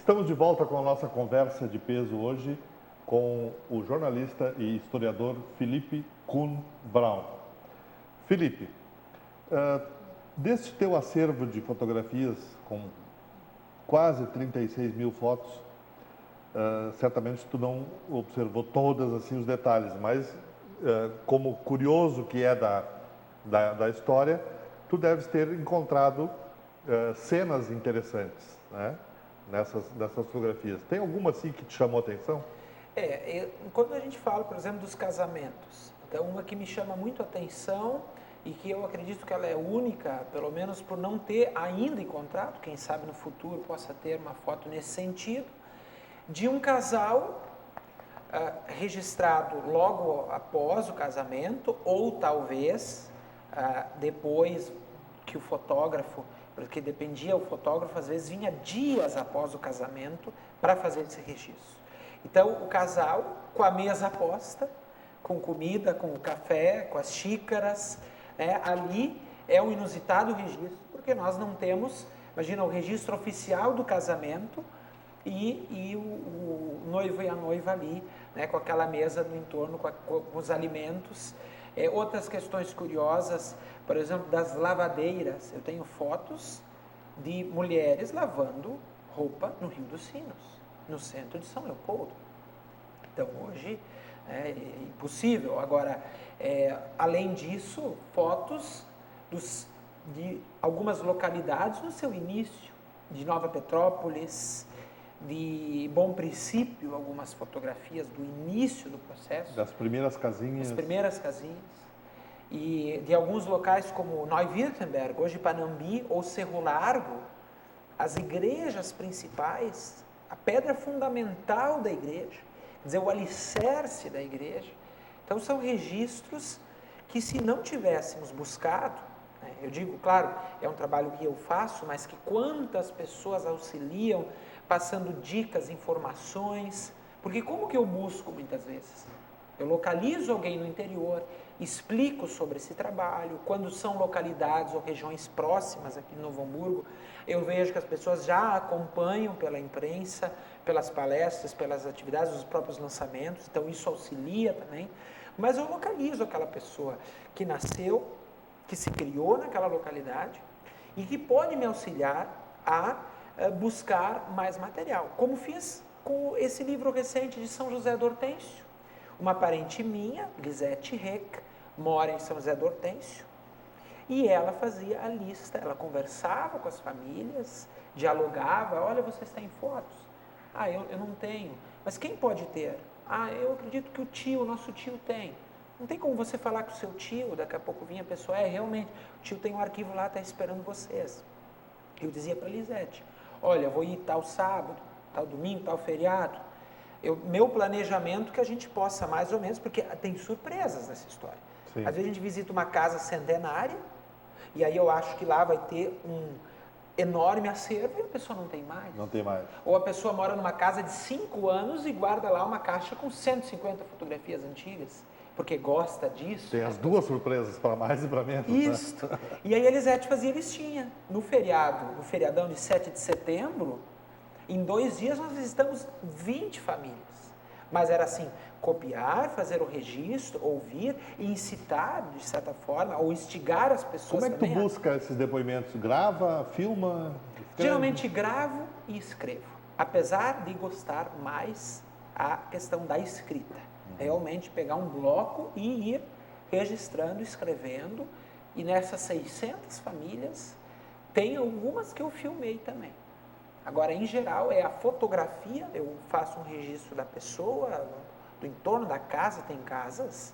Estamos de volta com a nossa conversa de peso hoje com o jornalista e historiador Felipe Kuhn Braun. Felipe, deste teu acervo de fotografias com quase 36 mil fotos, certamente tu não observou todas assim os detalhes, mas como curioso que é da história, tu deves ter encontrado cenas interessantes, né? Nessas fotografias. Tem alguma assim que te chamou a atenção? Quando a gente fala, por exemplo, dos casamentos, então uma que me chama muito a atenção e que eu acredito que ela é única, pelo menos por não ter ainda encontrado, quem sabe no futuro possa ter uma foto nesse sentido, de um casal registrado logo após o casamento ou talvez depois que o fotógrafo, porque dependia, o fotógrafo às vezes vinha dias após o casamento para fazer esse registro. Então, o casal com a mesa posta, com comida, com o café, com as xícaras, ali é um inusitado registro, porque nós não temos, imagina, o registro oficial do casamento e o noivo e a noiva ali, né, com aquela mesa no entorno, com os alimentos. Outras questões curiosas, por exemplo, das lavadeiras. Eu tenho fotos de mulheres lavando roupa no Rio dos Sinos, no centro de São Leopoldo. Então, hoje é impossível. Agora, além disso, fotos de algumas localidades no seu início, de Nova Petrópolis, de Bom Princípio, algumas fotografias do início do processo. Das primeiras casinhas. Das primeiras casinhas. E de alguns locais como Neu-Württemberg, hoje Panambi ou Cerro Largo, as igrejas principais, a pedra fundamental da igreja, quer dizer, o alicerce da igreja. Então, são registros que, se não tivéssemos buscado, né, eu digo, claro, é um trabalho que eu faço, mas que quantas pessoas auxiliam, passando dicas, informações, porque como que eu busco muitas vezes? Eu localizo alguém no interior, explico sobre esse trabalho, quando são localidades ou regiões próximas aqui em Novo Hamburgo, eu vejo que as pessoas já acompanham pela imprensa, pelas palestras, pelas atividades, os próprios lançamentos, então isso auxilia também, mas eu localizo aquela pessoa que nasceu, que se criou naquela localidade e que pode me auxiliar a buscar mais material, como fiz com esse livro recente de São José do Hortêncio. Uma parente minha, Lisete Reck, mora em São José do Hortêncio, e ela fazia a lista, ela conversava com as famílias, dialogava, olha, vocês têm fotos? Eu não tenho. Mas quem pode ter? Eu acredito que o nosso tio tem. Não tem como você falar com o seu tio, daqui a pouco vinha a pessoa, realmente, o tio tem um arquivo lá, está esperando vocês. Eu dizia para a Lisete, olha, eu vou ir tal sábado, tal domingo, tal feriado. Meu planejamento que a gente possa mais ou menos, porque tem surpresas nessa história. Sim. Às vezes a gente visita uma casa centenária, e aí eu acho que lá vai ter um enorme acervo e a pessoa não tem mais. Não tem mais. Ou a pessoa mora numa casa de 5 anos e guarda lá uma caixa com 150 fotografias antigas, porque gosta disso. Tem as duas surpresas, para mais e para menos. Isso. Né? E aí a Elisete fazia listinha. No feriadão de 7 de setembro, em 2 dias nós visitamos 20 famílias. Mas era assim, copiar, fazer o registro, ouvir e incitar, de certa forma, ou instigar as pessoas. Como é que tu busca esses depoimentos? Grava, filma? Escreve? Geralmente gravo e escrevo. Apesar de gostar mais a questão da escrita. Realmente pegar um bloco e ir registrando, escrevendo. E nessas 600 famílias, tem algumas que eu filmei também. Agora, em geral, é a fotografia, eu faço um registro da pessoa, do entorno da casa, tem casas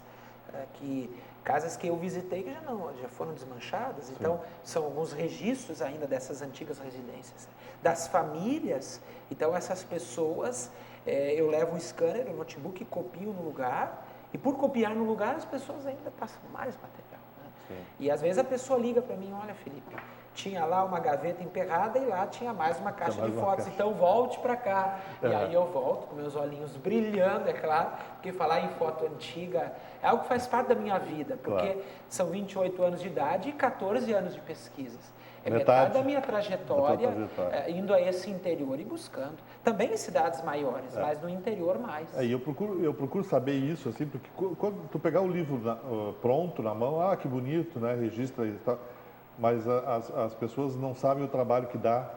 que eu visitei que já foram desmanchadas. Sim. Então, são alguns registros ainda dessas antigas residências. Das famílias, então essas pessoas, eu levo um scanner, um notebook, copio no lugar, e por copiar no lugar as pessoas ainda passam mais material. Né? E às vezes a pessoa liga para mim, olha, Felipe, tinha lá uma gaveta emperrada e lá tinha mais uma caixa de fotos, então volte para cá. E aí eu volto com meus olhinhos brilhando, é claro, porque falar em foto antiga é algo que faz parte da minha vida, porque são 28 anos de idade e 14 anos de pesquisas. É metade da minha trajetória indo a esse interior e buscando. Também em cidades maiores, mas no interior mais. E eu procuro saber isso, assim, porque quando tu pegar o livro pronto na mão, que bonito, né? Registra e tal. Mas as pessoas não sabem o trabalho que dá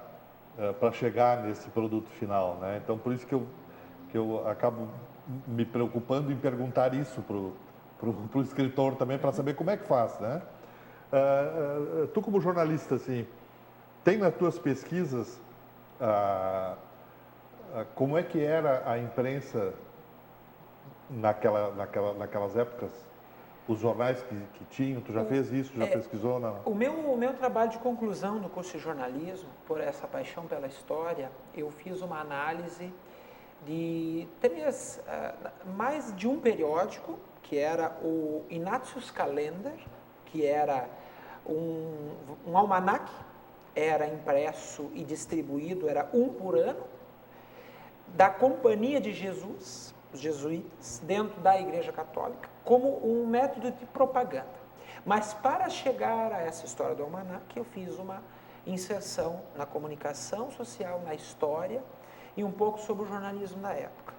para chegar nesse produto final, né? Então, por isso que eu acabo me preocupando em perguntar isso pro escritor também, para saber como é que faz, né? Tu, como jornalista, assim, tem nas tuas pesquisas como é que era a imprensa naquelas épocas? Os jornais que tinham, tu já fez isso, já pesquisou? Não? O meu trabalho de conclusão no curso de jornalismo, por essa paixão pela história, eu fiz uma análise de mais de um periódico, que era o Ignatius Kalender, que era um almanaque, era impresso e distribuído, era um por ano, da Companhia de Jesus, os jesuítas, dentro da Igreja Católica, como um método de propaganda. Mas para chegar a essa história do almanaque, eu fiz uma inserção na comunicação social, na história e um pouco sobre o jornalismo da época.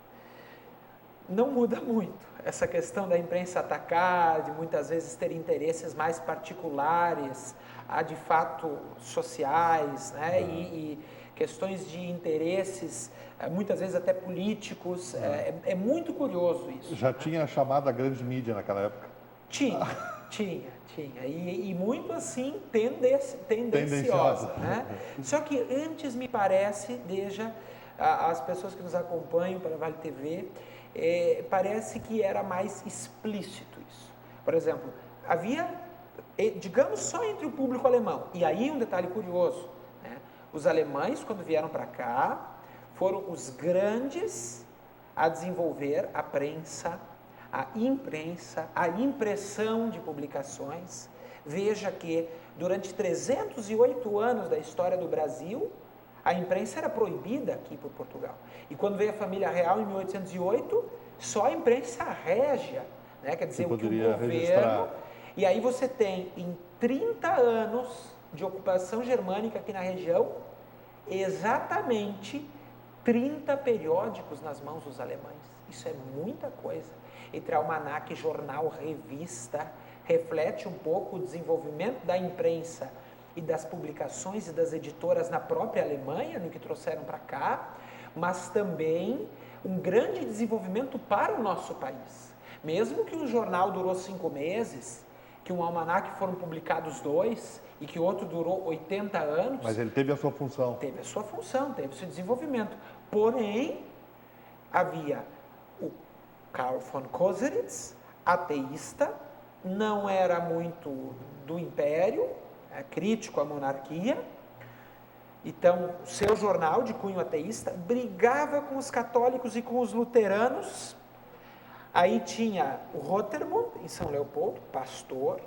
Não muda muito essa questão da imprensa atacar, de muitas vezes ter interesses mais particulares, de fato sociais, né? E questões de interesses, muitas vezes até políticos. É muito curioso isso. Já tinha a chamada grande mídia naquela época? Tinha. E muito assim tendenciosa. Né? Só que antes, me parece, as pessoas que nos acompanham pela Vale TV, parece que era mais explícito isso. Por exemplo, havia, digamos, só entre o público alemão, e aí um detalhe curioso, né? Os alemães, quando vieram para cá, foram os grandes a desenvolver a prensa, a imprensa, a impressão de publicações. Veja que durante 308 anos da história do Brasil, a imprensa era proibida aqui por Portugal. E quando veio a família real em 1808, só a imprensa régia, né? Quer dizer, o que o governo... Registrar. E aí você tem, em 30 anos de ocupação germânica aqui na região, exatamente 30 periódicos nas mãos dos alemães. Isso é muita coisa. Entre almanaque, jornal, revista, reflete um pouco o desenvolvimento da imprensa e das publicações e das editoras na própria Alemanha, no que trouxeram para cá, mas também um grande desenvolvimento para o nosso país. Mesmo que um jornal durou 5 meses, que um almanaque foram publicados 2 e que outro durou 80 anos... Mas ele teve a sua função. Teve a sua função, teve o seu desenvolvimento. Porém, havia o Karl von Koseritz, ateísta, não era muito do império, crítico à monarquia. Então, o seu jornal de cunho ateísta brigava com os católicos e com os luteranos. Aí tinha o Rotermund, em São Leopoldo, pastor,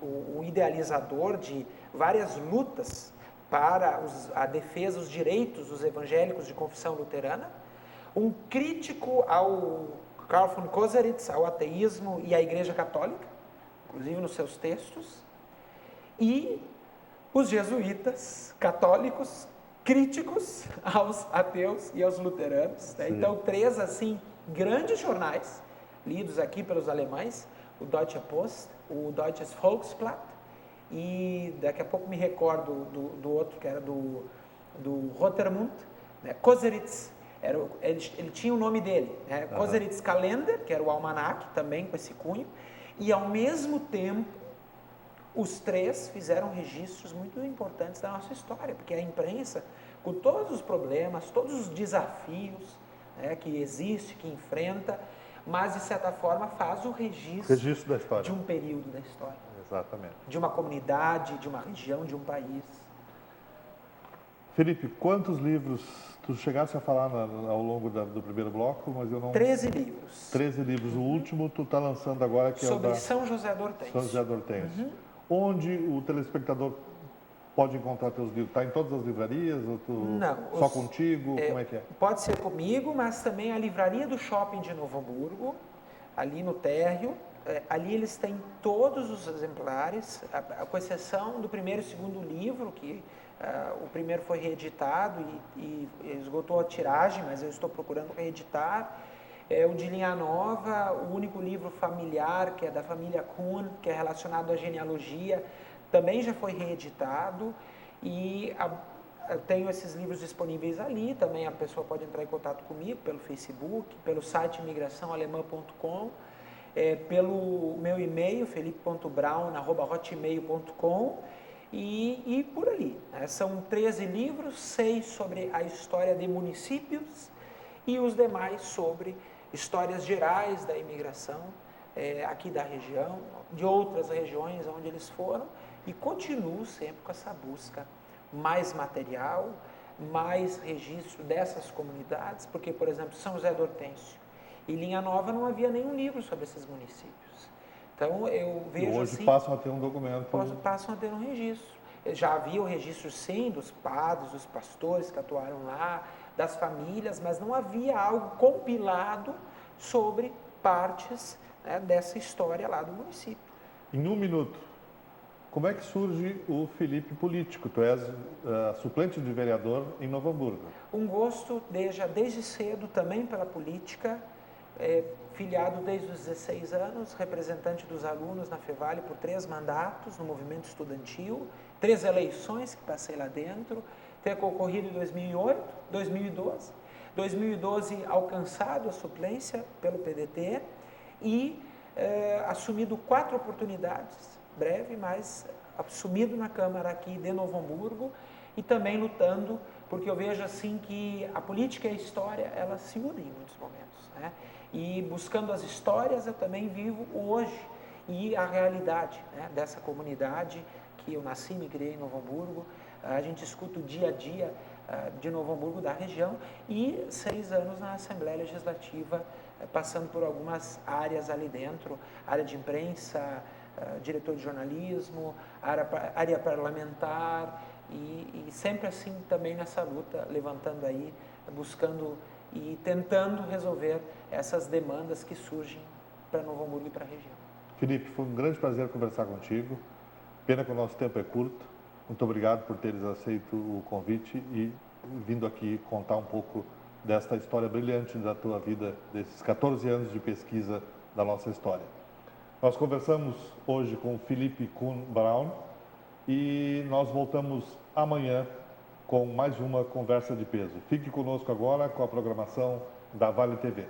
o idealizador de várias lutas para a defesa dos direitos dos evangélicos de confissão luterana, um crítico ao Karl von Koseritz, ao ateísmo e à Igreja Católica, inclusive nos seus textos, e os jesuítas católicos críticos aos ateus e aos luteranos. Né? Então, 3 assim grandes jornais lidos aqui pelos alemães, o Deutsche Post, o Deutsches Volksblatt, e daqui a pouco me recordo do outro, que era do Rotermund, né? Koseritz, ele tinha o nome dele, né? Koseritz Kalender, que era o almanaque, também com esse cunho, e ao mesmo tempo, os 3 fizeram registros muito importantes da nossa história, porque a imprensa, com todos os problemas, todos os desafios, né, que existe, que enfrenta, mas de certa forma faz o registro da história, de um período da história. Exatamente. De uma comunidade, de uma região, de um país. Felipe, quantos livros tu chegasse a falar ao longo do primeiro bloco, mas eu não... 13 livros. 13 livros. O último tu está lançando agora, que sobre é o da São José do Hortêncio. São José do Hortêncio. Onde o telespectador pode encontrar teus livros? Está em todas as livrarias? Ou tu... Não. Só contigo? Como é que é? Pode ser comigo, mas também a livraria do Shopping de Novo Hamburgo, ali no térreo. Ali eles têm todos os exemplares, com exceção do primeiro e segundo livro, que o primeiro foi reeditado e esgotou a tiragem, mas eu estou procurando reeditar. O de Linha Nova, o único livro familiar, que é da família Kuhn, que é relacionado à genealogia, também já foi reeditado. E eu tenho esses livros disponíveis ali, também a pessoa pode entrar em contato comigo pelo Facebook, pelo site imigraçãoalemã.com, pelo meu e-mail, felipe.brown@hotmail.com, e por ali. São 13 livros, 6 sobre a história de municípios e os demais sobre histórias gerais da imigração aqui da região, de outras regiões onde eles foram, e continuo sempre com essa busca mais material, mais registro dessas comunidades, porque, por exemplo, São José do Hortêncio e Linha Nova não havia nenhum livro sobre esses municípios. Então, eu vejo hoje assim... passam a ter um documento. Passam a ter um registro. Já havia o registro, sim, dos padres, dos pastores que atuaram lá, das famílias, mas não havia algo compilado sobre partes, né, dessa história lá do município. Em um minuto, como é que surge o Felipe político? Tu és suplente de vereador em Novo Hamburgo. Um gosto desde cedo também pela política, filiado desde os 16 anos, representante dos alunos na Fevale por 3 mandatos no movimento estudantil, 3 eleições que passei lá dentro, ter concorrido em 2008, 2012, 2012 alcançado a suplência pelo PDT e assumido 4 oportunidades, breve, mas assumido na Câmara aqui de Novo Hamburgo e também lutando, porque eu vejo assim que a política e a história, elas se unem em muitos momentos, né? E buscando as histórias, eu também vivo hoje e a realidade, né, dessa comunidade que eu nasci, me criei em Novo Hamburgo. A gente escuta o dia a dia de Novo Hamburgo, da região, e 6 anos na Assembleia Legislativa, passando por algumas áreas ali dentro, área de imprensa, diretor de jornalismo, área parlamentar, e sempre assim também nessa luta, levantando aí, buscando e tentando resolver essas demandas que surgem para Novo Hamburgo e para a região. Felipe, foi um grande prazer conversar contigo. Pena que o nosso tempo é curto. Muito obrigado por teres aceito o convite e vindo aqui contar um pouco desta história brilhante da tua vida, desses 14 anos de pesquisa da nossa história. Nós conversamos hoje com Felipe Kuhn Brown e nós voltamos amanhã com mais uma conversa de peso. Fique conosco agora com a programação da Vale TV.